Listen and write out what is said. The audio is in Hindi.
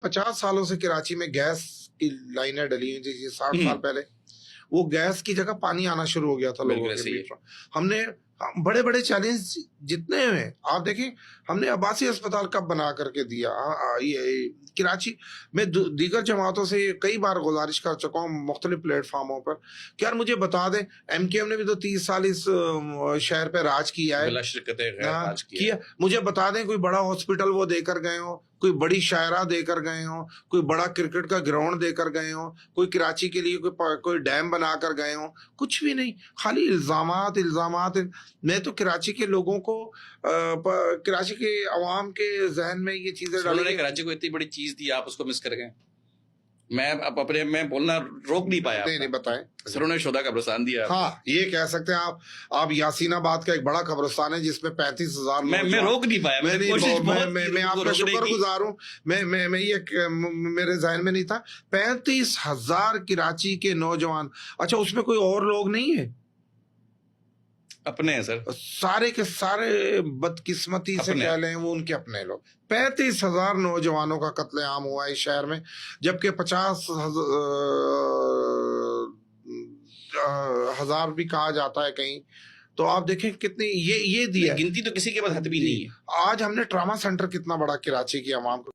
50 सालों से कराची में गैस की लाइनें डली हुई थी, 60 साल पहले वो गैस की जगह पानी आना शुरू हो गया था लोगों के बीच में। हमने बड़े बड़े चैलेंज जितने हैं आप देखें, हमने आबासी अस्पताल कब बना करके दिया। ये कराची में दीगर जमातों से कई बार गुजारिश कर चुका हूँ मुख्तलिफ प्लेटफार्मों पर कि यार मुझे बता दें, MKM ने भी तो 30 साल इस शहर पे राज किया है, राज किया। मुझे बता दें कोई बड़ा हॉस्पिटल वो देकर गए हो, कोई बड़ी शायरा देकर गए हो, कोई बड़ा क्रिकेट का ग्राउंड देकर गए हो, कोई कराची के लिए कोई डैम बनाकर गए हो, कुछ भी नहीं, खाली इल्जामात इल्जामात। मैं तो कराची के लोगों को कराची के अवाम के जहन में ये चीजें डाली। कराची को इतनी बड़ी चीज दी, आप उसको मिस कर गए। मैं बोलना रोक नहीं पाया। नहीं बताएं सर, उन्होंने शोधा कब्रिस्तान दिया। हाँ, ये कह सकते हैं आप यासीनाबाद का एक बड़ा कब्रिस्तान है जिसमें 35,000। मैं रोक नहीं पाया। मैं आपका शुक्रगुजार हूँ। मैं ये मेरे जहन में नहीं था। 35,000 कराची के नौजवान। अच्छा, उसमें कोई और लोग नहीं है? अपने हैं सर, सारे के सारे बदकिस्मती से कह लें वो उनके अपने लोग। 35,000 नौजवानों का कत्लेआम हुआ है इस शहर में, जबकि 50,000 भी कहा जाता है कहीं। तो आप देखें कितनी ये दिया, गिनती तो किसी के पास हद भी नहीं है। आज हमने ट्रामा सेंटर कितना बड़ा कराची की आवाम को